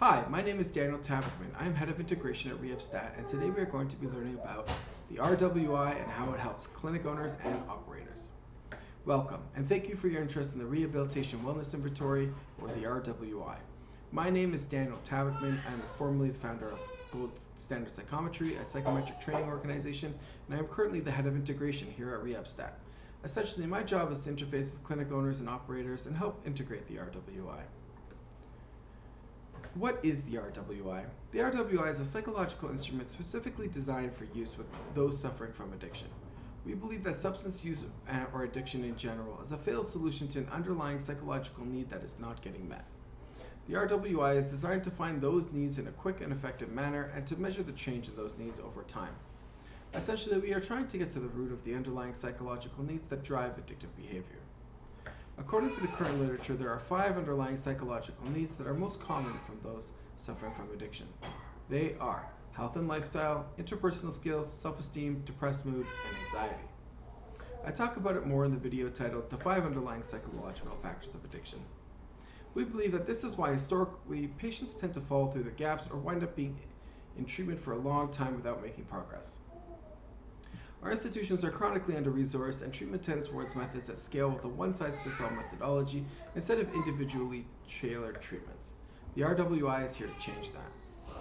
Hi, my name is Daniel Tavickman. I am Head of Integration at Rehabilitation, and today we are going to be learning about the RWI and how it helps clinic owners and operators. Welcome, and thank you for your interest in the Rehabilitation Wellness Inventory, or the RWI. My name is Daniel Tavickman. I am formerly the founder of Gold Standard Psychometry, a psychometric training organization, and I am currently the Head of Integration here at Rehabilitation. Essentially, my job is to interface with clinic owners and operators and help integrate the RWI. What is the RWI? The RWI is a psychological instrument specifically designed for use with those suffering from addiction. We believe that substance use or addiction in general is a failed solution to an underlying psychological need that is not getting met. The RWI is designed to find those needs in a quick and effective manner and to measure the change in those needs over time. Essentially, we are trying to get to the root of the underlying psychological needs that drive addictive behavior. According to the current literature, there are 5 underlying psychological needs that are most common from those suffering from addiction. They are health and lifestyle, interpersonal skills, self-esteem, depressed mood, and anxiety. I talk about it more in the video titled The 5 Underlying Psychological Factors of Addiction. We believe that this is why historically patients tend to fall through the gaps or wind up being in treatment for a long time without making progress. Our institutions are chronically under-resourced, and treatment tends towards methods that scale with a one-size-fits-all methodology instead of individually tailored treatments. The RWI is here to change that.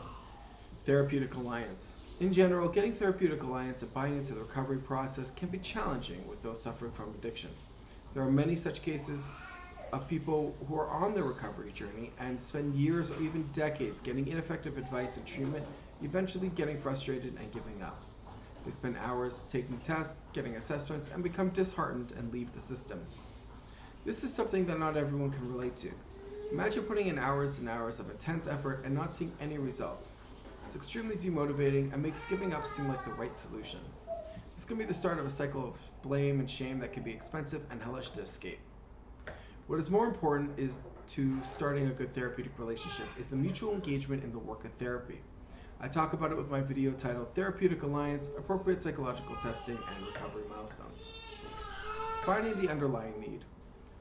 Therapeutic alliance. In general, getting therapeutic alliance and buying into the recovery process can be challenging with those suffering from addiction. There are many such cases of people who are on their recovery journey and spend years or even decades getting ineffective advice and treatment, eventually getting frustrated and giving up. They spend hours taking tests, getting assessments, and become disheartened and leave the system. This is something that not everyone can relate to. Imagine putting in hours and hours of intense effort and not seeing any results. It's extremely demotivating and makes giving up seem like the right solution. This can be the start of a cycle of blame and shame that can be expensive and hellish to escape. What is more important is to starting a good therapeutic relationship is the mutual engagement in the work of therapy. I talk about it with my video titled Therapeutic Alliance, Appropriate Psychological Testing, and Recovery Milestones. Finding the underlying need.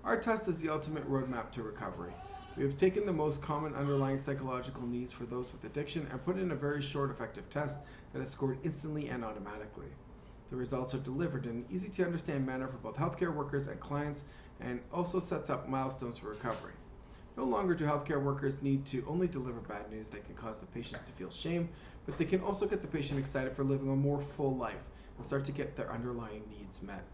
Our test is the ultimate roadmap to recovery. We have taken the most common underlying psychological needs for those with addiction and put in a very short, effective test that is scored instantly and automatically. The results are delivered in an easy-to-understand manner for both healthcare workers and clients, and also sets up milestones for recovery. No longer do healthcare workers need to only deliver bad news that can cause the patients to feel shame, but they can also get the patient excited for living a more full life and start to get their underlying needs met.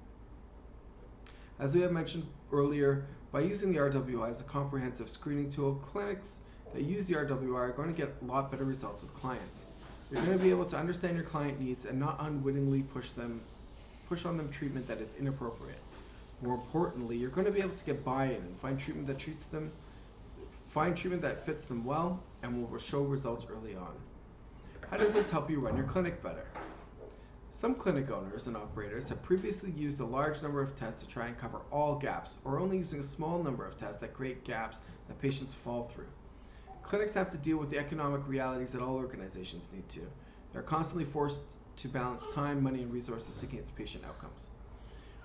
As we have mentioned earlier, by using the RWI as a comprehensive screening tool, clinics that use the RWI are going to get a lot better results with clients. You're going to be able to understand your client needs and not unwittingly push on them treatment that is inappropriate. More importantly, you're going to be able to get buy-in and find treatment that fits them well and will show results early on. How does this help you run your clinic better? Some clinic owners and operators have previously used a large number of tests to try and cover all gaps, or only using a small number of tests that create gaps that patients fall through. Clinics have to deal with the economic realities that all organizations need to. They're constantly forced to balance time, money, and resources against patient outcomes.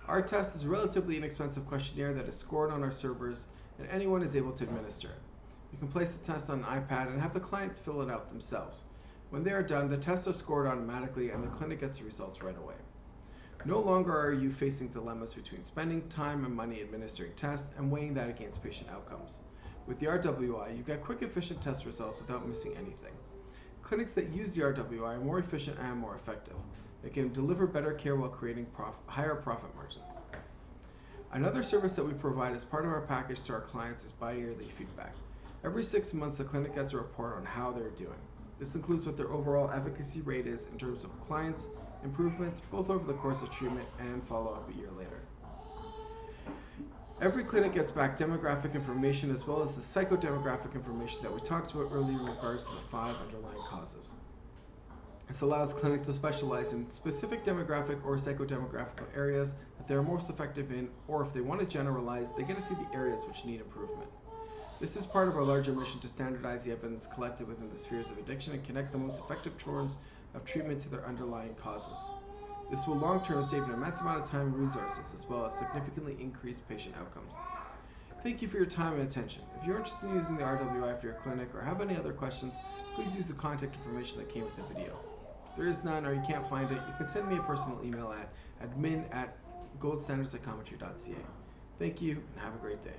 Our test is a relatively inexpensive questionnaire that is scored on our servers, and anyone is able to administer it. You can place the test on an iPad and have the clients fill it out themselves. When they are done, the tests are scored automatically and the clinic gets the results right away. No longer are you facing dilemmas between spending time and money administering tests and weighing that against patient outcomes. With the RWI, you get quick, efficient test results without missing anything. Clinics that use the RWI are more efficient and more effective. They can deliver better care while creating higher profit margins. Another service that we provide as part of our package to our clients is bi-yearly feedback. Every 6 months, the clinic gets a report on how they're doing. This includes what their overall efficacy rate is in terms of clients' improvements, both over the course of treatment and follow-up a year later. Every clinic gets back demographic information as well as the psychodemographic information that we talked about earlier in regards to the 5 underlying causes. This allows clinics to specialize in specific demographic or psychodemographic areas that they are most effective in, or if they want to generalize, they get to see the areas which need improvement. This is part of our larger mission to standardize the evidence collected within the spheres of addiction and connect the most effective forms of treatment to their underlying causes. This will long-term save an immense amount of time and resources, as well as significantly increase patient outcomes. Thank you for your time and attention. If you're interested in using the RWI for your clinic or have any other questions, please use the contact information that came with the video. If there is none or you can't find it, you can send me a personal email at admin@goldstandardpsychometry.ca. Thank you and have a great day.